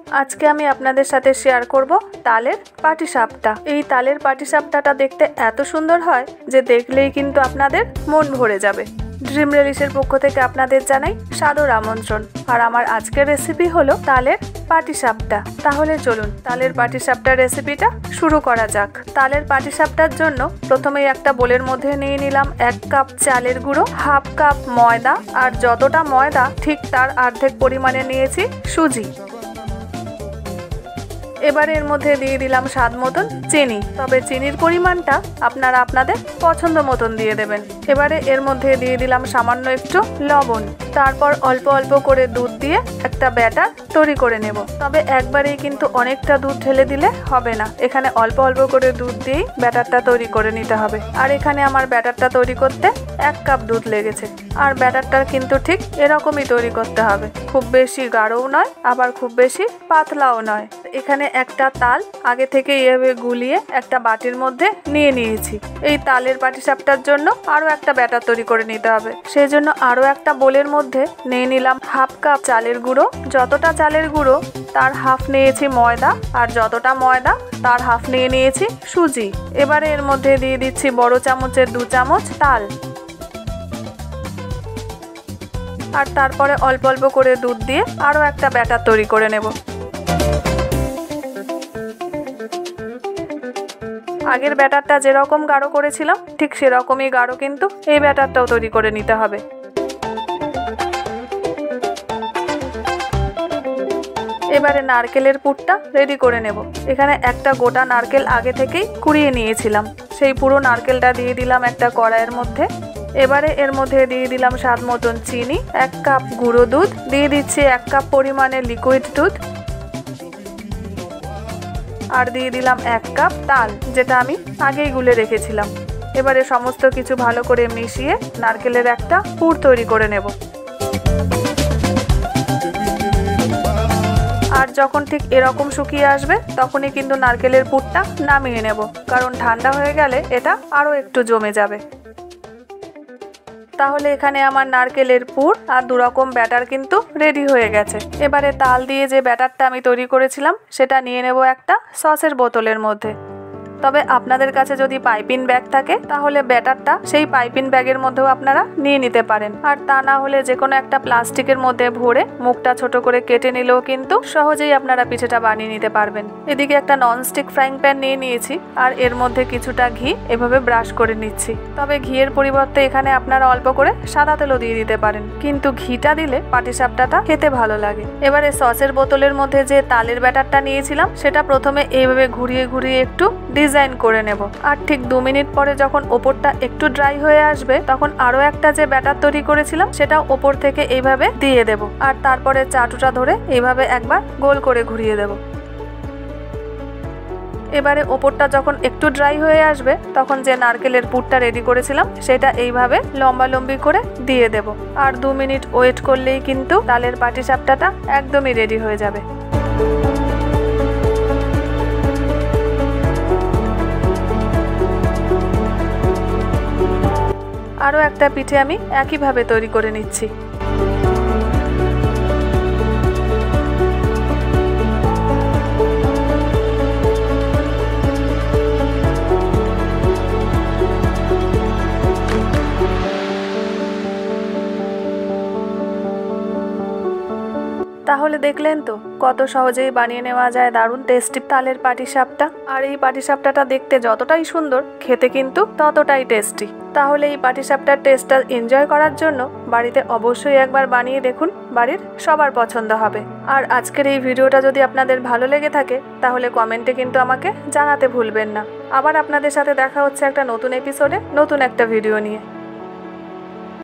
আজকে আমি আপনাদের সাথে শেয়ার করব তালের পাটিসাপটা। এই তালের পাটিসাপটাটা দেখতে এত সুন্দর হয় যে দেখলেই কিন্তু আপনাদের মন ভরে যাবে। ড্রিম রেলিশের পক্ষ থেকে আপনাদের জানাই সাদর আমন্ত্রণ। আর আমার আজকের রেসিপি হলো তালের পাটিসাপটা। তাহলে চলুন তালের পাটিসাপটার রেসিপিটা শুরু করা যাক। তালের পাটিসাপটার জন্য প্রথমেই একটা বোলের মধ্যে নিয়ে নিলাম 1 কাপ চালের গুঁড়ো, হাফ কাপ ময়দা, আর যতটা ময়দা ঠিক তার অর্ধেক পরিমাণে নিয়েছি সুজি। এবারে এর মধ্যে দিয়ে দিলাম স্বাদ মতন চিনি, তবে চিনির পরিমাণটা আপনারা আপনাদের পছন্দ মতন দিয়ে দেবেন। এবারে এর মধ্যে দিয়ে দিলাম সামান্য একটু লবণ, তারপর অল্প অল্প করে দুধ দিয়ে একটা ব্যাটার তৈরি করে নেব। তবে একবারেই কিন্তু অনেকটা দুধ ঢেলে দিলে হবে না, এখানে অল্প অল্প করে দুধ দিয়েই ব্যাটারটা তৈরি করে নিতে হবে। আর এখানে আমার ব্যাটারটা তৈরি করতে 1 কাপ দুধ লেগেছে। আর ব্যাটারটা কিন্তু ঠিক এরকমই তৈরি করতে হবে, খুব বেশি গাঢ়ও নয় আবার খুব বেশি পাতলাও নয়। এখানে একটা তাল আগে থেকে এভাবে গুলিয়ে একটা বাটির মধ্যে নিয়ে নিয়েছি। এই তালের পাটিসাপটার জন্য আরো একটা ব্যাটার তৈরি করে নিতে হবে, সেই জন্য আরো একটা বোলের মধ্যে নিয়ে নিলাম হাফ কাপ চালের গুঁড়ো। যতটা চালের গুঁড়ো তার হাফ নিয়েছি ময়দা, আর যতটা ময়দা তার হাফ নিয়ে নিয়েছি সুজি। এবারে এর মধ্যে দিয়ে দিচ্ছি বড় চামচের 2 চামচ তাল, আর তারপরে অল্প অল্প করে দুধ দিয়ে আরো একটা ব্যাটার তৈরি করে নেব। আগের ব্যাটারটা যেরকম গাঢ় করেছিলাম ঠিক সেরকমই গাঢ় কিন্তু এই ব্যাটারটাও তৈরি করে নিতে হবে। এবারে নারকেলের পুরটা রেডি করে নেব। এখানে একটা গোটা নারকেল আগে থেকেই কুড়িয়ে নিয়েছিলাম, সেই পুরো নারকেলটা দিয়ে দিলাম একটা কড়াইয়ের মধ্যে। এবারে এর মধ্যে দিয়ে দিলাম স্বাদ মতন চিনি, 1 কাপ গুঁড়ো দুধ, দিয়ে দিচ্ছি 1 কাপ পরিমাণে লিকুইড দুধ, আর দিয়ে দিলাম 1 কাপ তাল যেটা আমি আগেই গুলে রেখেছিলাম। এবারে সমস্ত কিছু ভালো করে মিশিয়ে নারকেলের একটা পুর তৈরি করে নেব। আর যখন ঠিক এরকম শুকিয়ে আসবে তখনই কিন্তু নারকেলের পুরটা নামিয়ে নেব, কারণ ঠান্ডা হয়ে গেলে এটা আরও একটু জমে যাবে। তাহলে এখানে আমার নারকেলের পুর আর 2 রকম ব্যাটার কিন্তু রেডি হয়ে গেছে। এবারে তাল দিয়ে যে ব্যাটারটা আমি তৈরি করেছিলাম সেটা নিয়ে নেব একটা সসের বোতলের মধ্যে। তবে আপনাদের কাছে যদি পাইপিং ব্যাগ থাকে তাহলে ব্যাটারটা সেই পাইপিং ব্যাগের মধ্যেও আপনারা নিয়ে নিতে পারেন, আর তা না হলে যে কোনো একটা প্লাস্টিকের মধ্যে ভরে মুখটা ছোট করে কেটে নিলেও কিন্তু সহজেই আপনারা পিঠেটা বানিয়ে নিতে পারবেন। এদিকে একটা ননস্টিক ফ্রাইং প্যান নিয়ে নিয়েছি, আর এর মধ্যে কিছুটা ঘি এভাবে ব্রাশ করে নিচ্ছি। তবে ঘিয়ের পরিবর্তে এখানে আপনারা অল্প করে সাদা তেলও দিয়ে দিতে পারেন, কিন্তু ঘিটা দিলে পাটিসাপটাটা খেতে ভালো লাগে। এবারে সসের বোতলের মধ্যে যে তালের ব্যাটারটা নিয়েছিলাম সেটা প্রথমে এইভাবে ঘুরিয়ে ঘুরিয়ে একটু ডিজাইন করে নেব। আর ঠিক 2 মিনিট পরে যখন ওপরটা একটু ড্রাই হয়ে আসবে তখন আরো একটা যে ব্যাটার তৈরি করেছিলাম সেটা ওপর থেকে এইভাবে দিয়ে দেব, আর তারপরে চাটুটা ধরে এইভাবে একবার গোল করে ঘুরিয়ে দেব। এবারে ওপরটা যখন একটু ড্রাই হয়ে আসবে তখন যে নারকেলের পুরটা রেডি করেছিলাম সেটা এইভাবে লম্বা লম্বি করে দিয়ে দেব। আর 2 মিনিট ওয়েট করলেই কিন্তু তালের পাটিসাপটাটা একদমই রেডি হয়ে যাবে। আরও একটা পিঠে আমি একইভাবে তৈরি করে নিচ্ছি। তাহলে দেখলেন তো কত সহজেই বানিয়ে নেওয়া যায় দারুণ টেস্টি তালের পাটিসাপটা। আর এই পাটিসাপটাটা দেখতে যতটাই সুন্দর খেতে কিন্তু ততটাই টেস্টি। তাহলে এই পাটিসাপটার টেস্টটা এনজয় করার জন্য বাড়িতে অবশ্যই একবার বানিয়ে দেখুন, বাড়ির সবার পছন্দ হবে। আর আজকের এই ভিডিওটা যদি আপনাদের ভালো লেগে থাকে তাহলে কমেন্টে কিন্তু আমাকে জানাতে ভুলবেন না। আবার আপনাদের সাথে দেখা হচ্ছে একটা নতুন এপিসোডে নতুন একটা ভিডিও নিয়ে।